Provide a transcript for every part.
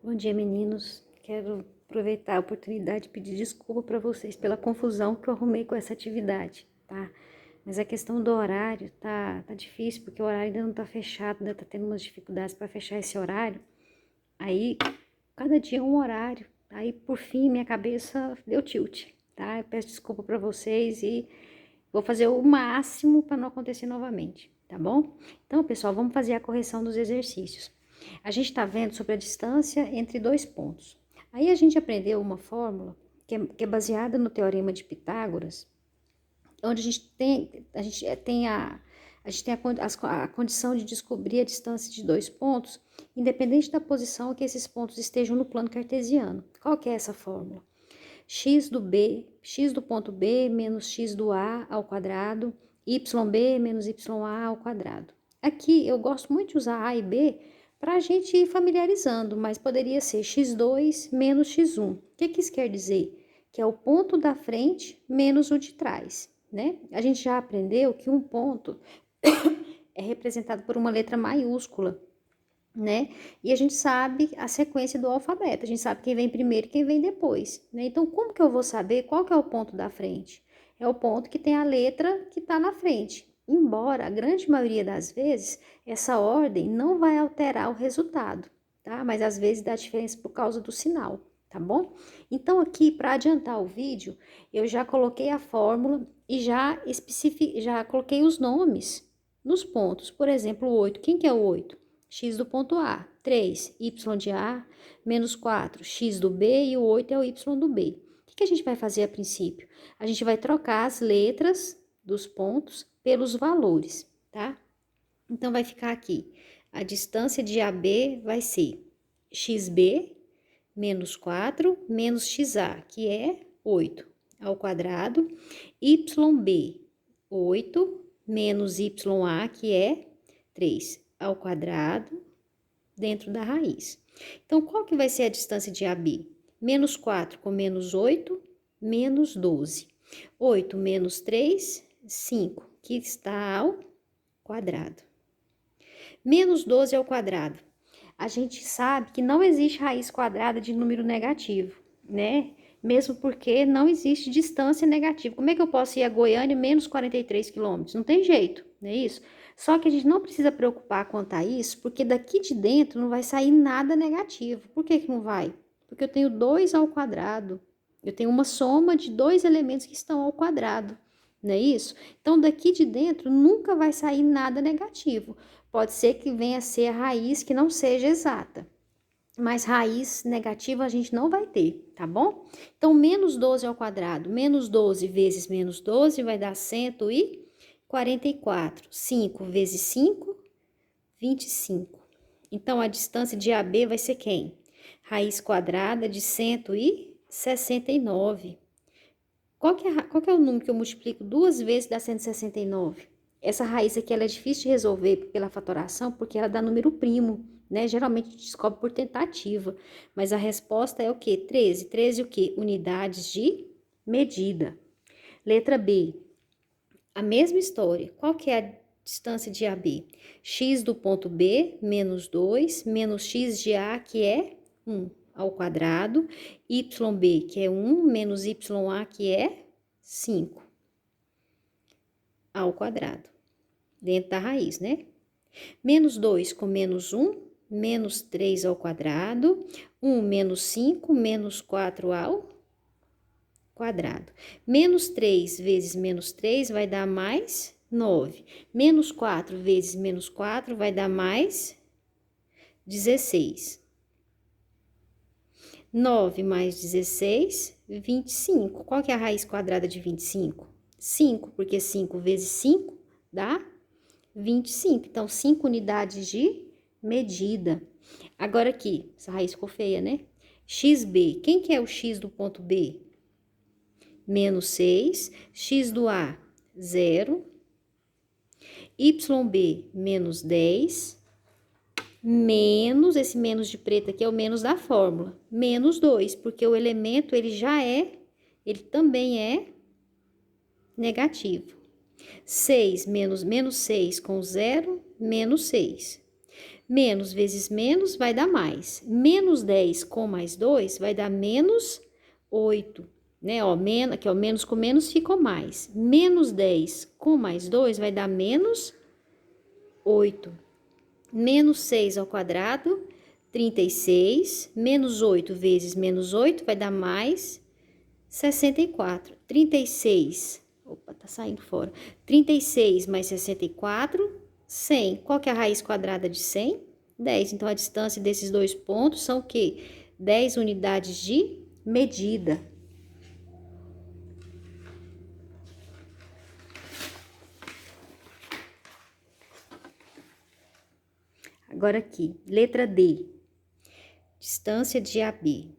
Bom dia, meninos. Quero aproveitar a oportunidade de pedir desculpa para vocês pela confusão que eu arrumei com essa atividade, tá? Mas a questão do horário tá difícil, porque o horário ainda não tá fechado, ainda tá tendo umas dificuldades para fechar esse horário. Aí, cada dia é um horário. Aí, por fim, minha cabeça deu tilt, tá? Eu peço desculpa para vocês e vou fazer o máximo para não acontecer novamente, tá bom? Então, pessoal, vamos fazer a correção dos exercícios. A gente está vendo sobre a distância entre dois pontos. Aí a gente aprendeu uma fórmula que é baseada no Teorema de Pitágoras, onde a condição de descobrir a distância de dois pontos, independente da posição que esses pontos estejam no plano cartesiano. Qual que é essa fórmula? X do ponto B menos x do A ao quadrado, YB menos YA ao quadrado. Aqui eu gosto muito de usar A e B para a gente ir familiarizando, mas poderia ser x2 menos x1. O que isso quer dizer? Que é o ponto da frente menos o de trás, né? A gente já aprendeu que um ponto é representado por uma letra maiúscula, né? E a gente sabe a sequência do alfabeto, a gente sabe quem vem primeiro e quem vem depois, né? Então, como que eu vou saber qual que é o ponto da frente? É o ponto que tem a letra que está na frente. Embora, a grande maioria das vezes, essa ordem não vai alterar o resultado, tá? Mas às vezes dá diferença por causa do sinal, tá bom? Então, aqui, para adiantar o vídeo, eu já coloquei a fórmula e já coloquei os nomes nos pontos. Por exemplo, o 8. Quem que é o 8? X do ponto A, 3, Y de A, menos 4, X do B e o 8 é o Y do B. O que a gente vai fazer a princípio? A gente vai trocar as letras dos pontos pelos valores, tá? Então, vai ficar aqui, a distância de AB vai ser XB menos 4 menos XA, que é 8 ao quadrado, YB, 8 menos YA, que é 3 ao quadrado, dentro da raiz. Então, qual que vai ser a distância de AB? Menos 4 com menos 8, menos 12. 8 menos 3, 5, que está ao quadrado. Menos 12 ao quadrado. A gente sabe que não existe raiz quadrada de número negativo, né? Mesmo porque não existe distância negativa. Como é que eu posso ir a Goiânia menos 43 quilômetros? Não tem jeito, não é isso? Só que a gente não precisa preocupar quanto a isso, porque daqui de dentro não vai sair nada negativo. Por que não vai? Porque eu tenho 2 ao quadrado. Eu tenho uma soma de dois elementos que estão ao quadrado, não é isso? Então, daqui de dentro nunca vai sair nada negativo. Pode ser que venha a ser a raiz que não seja exata, mas raiz negativa a gente não vai ter, tá bom? Então, menos 12 ao quadrado, menos 12 vezes menos 12 vai dar 144. 5 vezes 5, 25. Então, a distância de AB vai ser quem? Raiz quadrada de 169. Qual que é o número que eu multiplico duas vezes dá 169? Essa raiz aqui, ela é difícil de resolver pela fatoração, porque ela dá número primo, né? Geralmente a gente descobre por tentativa, mas a resposta é o quê? 13. 13 o quê? Unidades de medida. Letra B. A mesma história. Qual que é a distância de AB? X do ponto B, menos 2, menos x de A, que é 1, ao quadrado. YB, que é 1, menos YA, que é 5. Ao quadrado, dentro da raiz, né? Menos 2 com menos 1, menos 3 ao quadrado, 1 menos 5, menos 4 ao quadrado. Menos 3 vezes menos 3 vai dar mais 9. Menos 4 vezes menos 4 vai dar mais 16. 9 mais 16, 25. Qual que é a raiz quadrada de 25? 5, porque 5 vezes 5 dá 25. Então, 5 unidades de medida. Agora aqui, essa raiz ficou feia, né? XB, quem que é o X do ponto B? Menos 6. X do A, 0. YB, menos 10. Menos, esse menos de preto aqui é o menos da fórmula. Menos 2, porque o elemento, ele também é negativo. 6 menos 6 com 0, menos 6. Menos vezes menos vai dar mais. Menos 10 com mais 2 vai dar menos 8, né? Ó, aqui, ó, menos com menos ficou mais. Menos 10 com mais 2 vai dar menos 8. Menos 6 ao quadrado, 36. Menos 8 vezes menos 8 vai dar mais 64. 36, opa, tá saindo fora. 36 mais 64, 100. Qual que é a raiz quadrada de 100? 10. Então, a distância desses dois pontos são o quê? 10 unidades de medida. Agora aqui, letra D. Distância de AB.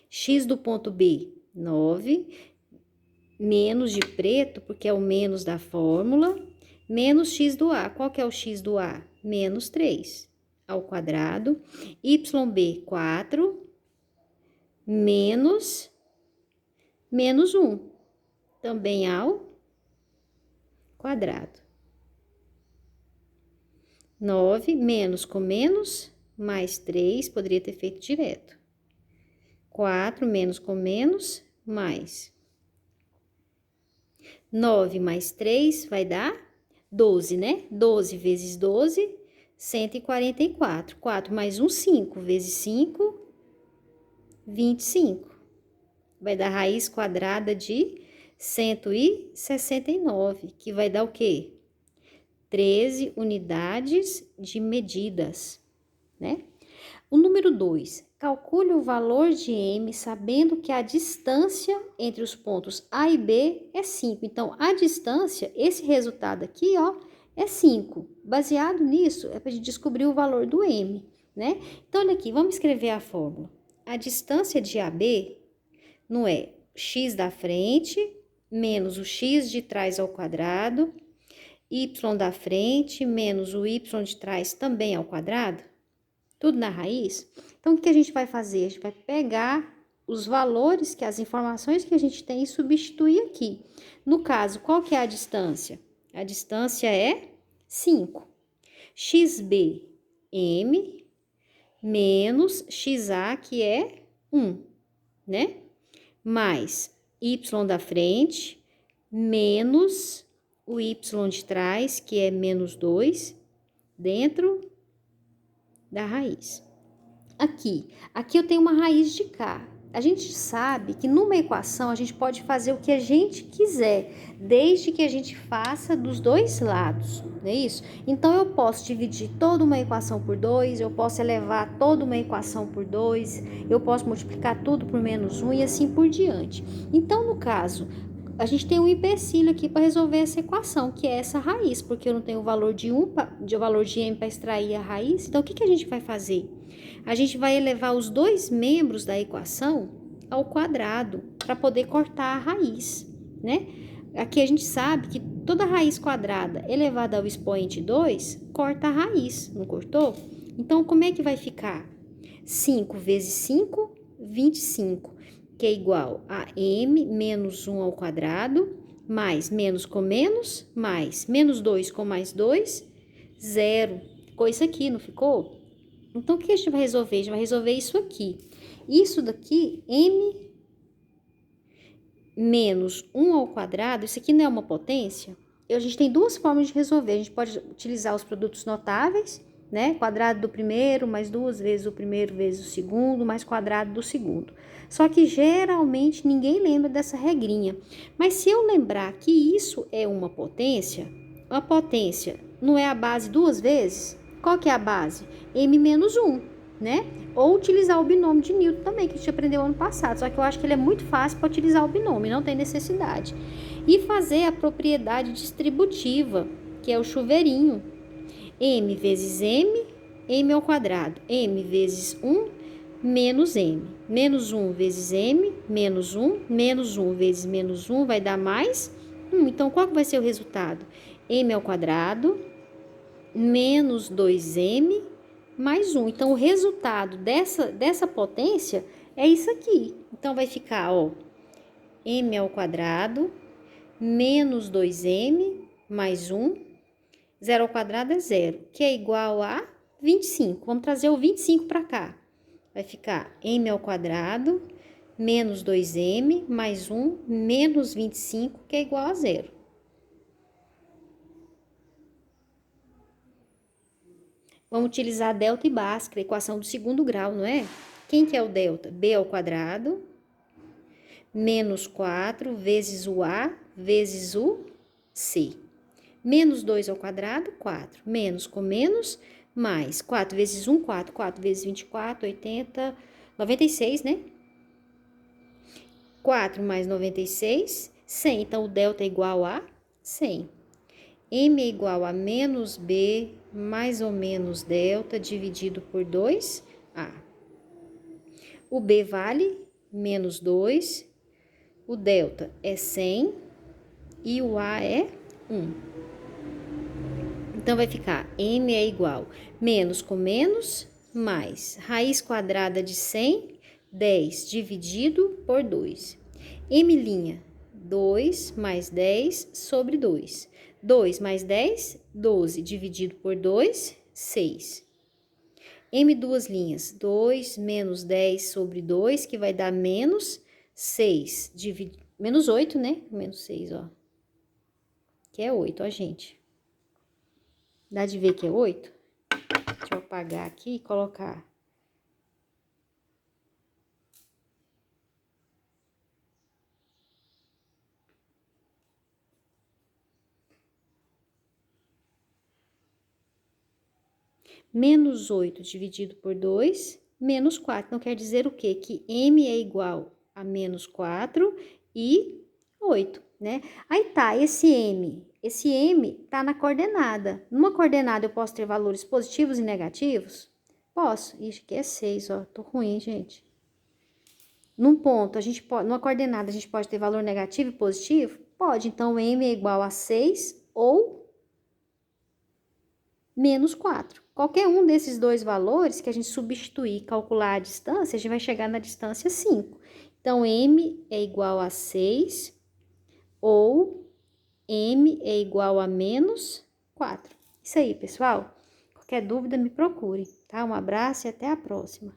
X do ponto B, 9. Menos de preto, porque é o menos da fórmula. Menos x do A. Qual que é o x do A? Menos 3 ao quadrado. YB, 4. Menos 1. Também ao quadrado. 9, menos com menos, mais 3, poderia ter feito direto. 4, menos com menos, mais. 9 mais 3 vai dar 12, né? 12 vezes 12, 144. 4 mais 1, 5. Vezes 5, 25. Vai dar raiz quadrada de 169, que vai dar o quê? 13 unidades de medidas, né? O número 2, calcule o valor de M sabendo que a distância entre os pontos A e B é 5. Então, a distância, esse resultado aqui, ó, é 5. Baseado nisso, é para a gente descobrir o valor do M, né? Então, olha aqui, vamos escrever a fórmula. A distância de AB não é x da frente menos o x de trás ao quadrado, y da frente menos o y de trás também ao quadrado? Tudo na raiz? Então, o que a gente vai fazer? A gente vai pegar os valores, as informações que a gente tem e substituir aqui. No caso, qual que é a distância? A distância é 5. XB, M, menos XA, que é 1, né? Mais y da frente, menos o y de trás, que é menos 2, dentro da raiz. Aqui eu tenho uma raiz de K. A gente sabe que numa equação a gente pode fazer o que a gente quiser, desde que a gente faça dos dois lados, não é isso? Então, eu posso dividir toda uma equação por 2, eu posso elevar toda uma equação por 2, eu posso multiplicar tudo por menos 1 e assim por diante. Então, no caso, a gente tem um empecilho aqui para resolver essa equação, que é essa raiz, porque eu não tenho o valor de valor de M para extrair a raiz. Então, o que a gente vai fazer? A gente vai elevar os dois membros da equação ao quadrado para poder cortar a raiz, né? Aqui a gente sabe que toda raiz quadrada elevada ao expoente 2 corta a raiz, não cortou? Então, como é que vai ficar? 5 vezes 5, 25, que é igual a m menos 1 ao quadrado, mais menos com menos, mais menos 2 com mais 2, 0. Ficou isso aqui, não ficou? Então, o que a gente vai resolver? A gente vai resolver isso aqui. Isso daqui, m menos 1 ao quadrado, isso aqui não é uma potência? A gente tem duas formas de resolver. A gente pode utilizar os produtos notáveis, né? Quadrado do primeiro, mais 2 vezes o primeiro vezes o segundo, mais quadrado do segundo. Só que, geralmente, ninguém lembra dessa regrinha. Mas, se eu lembrar que isso é uma potência, a potência não é a base duas vezes? Qual que é a base? M menos 1, né? Ou utilizar o binômio de Newton também, que a gente aprendeu ano passado. Só que eu acho que ele é muito fácil para utilizar o binômio, não tem necessidade. E fazer a propriedade distributiva, que é o chuveirinho. M vezes M, M ao quadrado. M vezes 1, menos M. Menos 1 vezes M, menos 1. Menos 1 vezes menos 1 vai dar mais 1. Então, qual que vai ser o resultado? M ao quadrado menos 2m mais 1. Então, o resultado dessa potência é isso aqui. Então, vai ficar, ó, m ao quadrado menos 2m mais 1. 0 ao quadrado é 0, que é igual a 25. Vamos trazer o 25 para cá. Vai ficar m ao quadrado menos 2m mais 1 menos 25, que é igual a zero. Vamos utilizar delta e Bhaskara, equação do segundo grau, não é? Quem que é o delta? B ao quadrado menos 4 vezes o A vezes o C. Menos 2 ao quadrado, 4. Menos com menos, mais 4 vezes 1, 4. 4 vezes 24, 80, 96, né? 4 mais 96, 100. Então, o delta é igual a 100. M é igual a menos B mais ou menos delta dividido por 2A. O B vale menos 2, o delta é 100 e o A é 1. Então, vai ficar M é igual menos com menos, mais raiz quadrada de 100, 10 dividido por 2. M', 2 mais 10 sobre 2. 2 mais 10, 12 dividido por 2, 6. M duas linhas, 2 menos 10 sobre 2, que vai dar menos 6, menos 8, né? Menos 6, ó. Que é 8, ó, gente. Dá de ver que é 8? Deixa eu apagar aqui e colocar. Menos 8 dividido por 2, menos 4. Então, quer dizer o quê? Que M é igual a menos 4 e 8, né? Aí tá, esse M tá na coordenada. Numa coordenada eu posso ter valores positivos e negativos? Posso. Ixi, aqui é 6, ó. Tô ruim, gente. Num ponto, a gente pode, numa coordenada, a gente pode ter valor negativo e positivo? Pode. Então, M é igual a 6 ou menos 4. Qualquer um desses dois valores que a gente substituir e calcular a distância, a gente vai chegar na distância 5. Então, M é igual a 6 ou M é igual a menos 4. Isso aí, pessoal. Qualquer dúvida, me procure, tá? Um abraço e até a próxima.